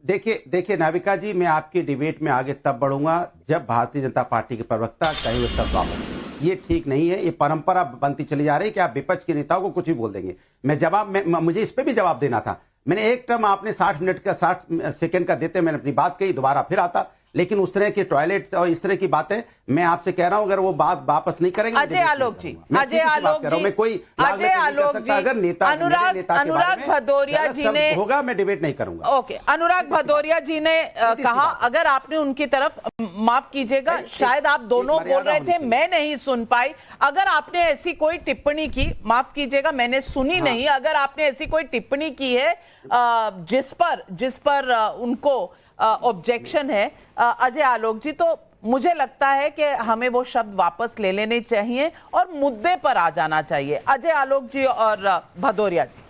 देखिए नाविका जी, मैं आपकी डिबेट में आगे तब बढ़ूंगा जब भारतीय जनता पार्टी के प्रवक्ता कहे हुए शब्द वापस। ये ठीक नहीं है, ये परंपरा बनती चली जा रही है कि आप विपक्ष के नेताओं को कुछ भी बोल देंगे। मुझे इस पे भी जवाब देना था। मैंने एक टर्म आपने 60 मिनट का 60 सेकंड का देते मैंने अपनी बात कही, दोबारा फिर आता, लेकिन उस तरह के टॉयलेट और इस तरह की बातें मैं आपसे कह रहा हूं, अगर वो बात वापस नहीं करेंगे। अजय आलोक जी, अजय आलोक जी, मैं कोई अजय आलोक जी, अगर नेता अनुराग भदौरिया जी ने होगा, मैं डिबेट नहीं करूंगा। ओके, अनुराग भदौरिया जी ने कहा, अगर आपने उनकी तरफ, माफ कीजिएगा, शायद आप दोनों बोल रहे थे, मैं नहीं सुन पाई। अगर आपने ऐसी कोई टिप्पणी की, माफ कीजिएगा मैंने सुनी नहीं, अगर आपने ऐसी कोई टिप्पणी की है जिस पर उनको ऑब्जेक्शन है अजय आलोक जी, तो मुझे लगता है कि हमें वो शब्द वापस ले लेने चाहिए और मुद्दे पर आ जाना चाहिए। अजय आलोक जी और भदौरिया जी।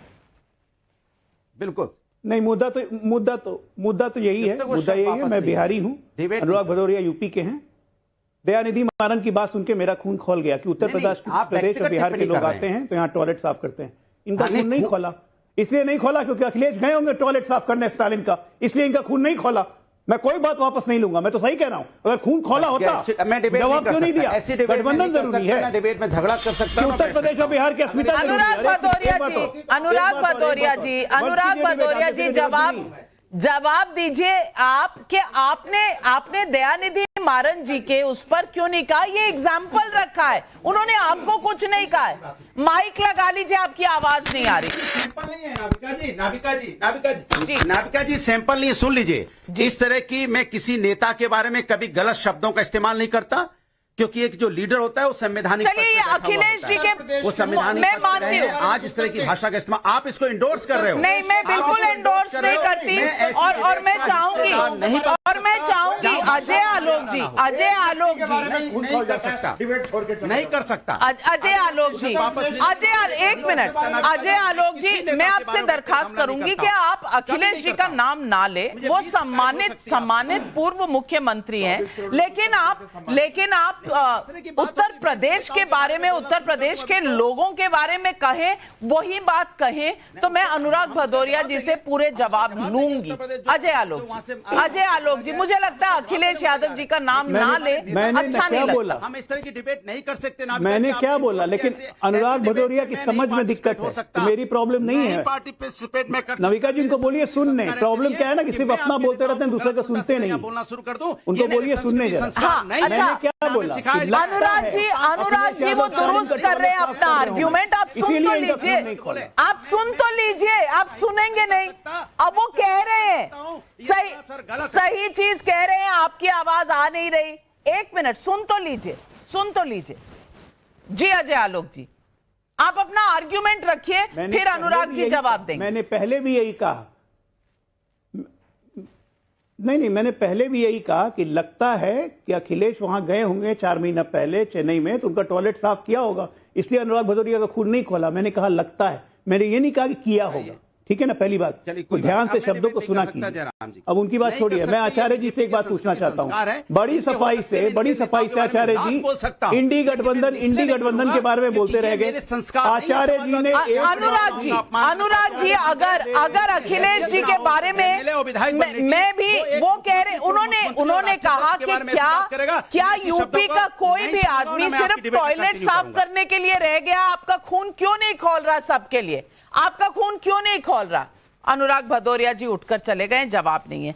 बिल्कुल नहीं, मुद्दा तो यही है, मुद्दा यही है। मैं बिहारी हूं, अनुराग भदौरिया यूपी के हैं। दयानिधि मारन की बात सुन के मेरा खून खोल गया कि उत्तर प्रदेश और बिहार के लोग आते हैं तो यहाँ टॉयलेट साफ करते हैं। इनका खून नहीं खोला, इसलिए नहीं खोला क्योंकि अखिलेश गए होंगे टॉयलेट साफ करने स्टालिन का, इसलिए इनका खून नहीं खोला। मैं कोई बात वापस नहीं लूंगा, मैं तो सही कह रहा हूं। अगर खून खोला होता, जवाब क्यों नहीं दिया? गठबंधन जरूरी है, डिबेट में झगड़ा कर सकता उत्तर प्रदेश और बिहार की अस्मिता। अनुराग भदौरिया जी जवाब दीजिए आप कि आपने दयानिधि मारन जी के उस पर क्यों नहीं कहा? ये एग्जाम्पल रखा है, उन्होंने आपको कुछ नहीं कहा है। माइक लगा लीजिए, आपकी आवाज नहीं आ रही। सैंपल नहीं है नाविका जी, सैंपल नहीं है, सुन लीजिए। इस तरह की मैं किसी नेता के बारे में कभी गलत शब्दों का इस्तेमाल नहीं करता, क्योंकि एक जो लीडर होता है वो संवैधानिक, चलिए अखिलेश जी के, वो संवैधानिक मैं मानती हूँ। आज इस तरह की भाषा का इस्तेमाल आप इसको इंडोर्स कर रहे हो। नहीं, मैं बिल्कुल इंडोर्स नहीं करती, और मैं चाहूंगी अजय आलोक जी नहीं कर सकता, नहीं कर सकता। अजय आलोक जी, एक मिनट, अजय आलोक जी, मैं आपसे दरखास्त करूंगी कि आप अखिलेश जी का नाम ना ले, वो सम्मानित पूर्व मुख्यमंत्री हैं, लेकिन आप उत्तर प्रदेश के बारे में, उत्तर प्रदेश के लोगों के बारे में कहें, वही बात कहें, तो मैं अनुराग भदौरिया जी से पूरे जवाब लूंगी। अजय आलोक जी, मुझे लगता है अखिलेश यादव जी का नाम ना ले, अच्छा नहीं लगता। हम इस तरह की डिबेट नहीं कर सकते। मैंने क्या बोला, लेकिन अनुराग भदौरिया की समझ में दिक्कत है, तो मेरी प्रॉब्लम नहीं है। नविका जी उनको बोलिए सुनने, प्रॉब्लम क्या है ना कि सिर्फ अपना बोलते रहते हैं, दूसरे को सुनते नहीं। बोलना शुरू कर दूं, उनको बोलिए सुनने। अनुराग जी वो दुरुस्त कर रहे हैं अपना आर्ग्यूमेंट, आप सुन तो लीजिए, आप सुनेंगे नहीं। अब वो कह रहे हैं, सही चीज कह रहे हैं, आपकी आवाज आ नहीं रही। एक मिनट, सुन तो लीजिए जी। अजय आलोक जी, आप अपना आर्ग्यूमेंट रखिए, फिर अनुराग जी जवाब देंगे। मैंने पहले भी यही कहा, नहीं, मैंने पहले भी यही कहा कि लगता है कि अखिलेश वहां गए होंगे 4 महीना पहले चेन्नई में, तो उनका टॉयलेट साफ किया होगा, इसलिए अनुराग भदौरिया का खून नहीं खोला। मैंने कहा लगता है, मैंने ये नहीं कहा कि किया होगा। ठीक है ना, पहली बात, तो ध्यान से शब्दों को सुना कीजिए। अब उनकी बात छोड़िए, मैं आचार्य जी से एक बात पूछना चाहता हूं, बड़ी सफाई से आचार्य जी इंडी गठबंधन के बारे में बोलते रह गए। आचार्य जी ने, अनुराग जी अगर अखिलेश जी के बारे में मैं भी वो कह रहे, उन्होंने कहा कि क्या यूपी का कोई भी आदमी सिर्फ टॉयलेट साफ करने के लिए रह गया? आपका खून क्यों नहीं खोल रहा सबके लिए? आपका खून क्यों नहीं खोल रहा? अनुराग भदौरिया जी उठकर चले गए, जवाब नहीं है।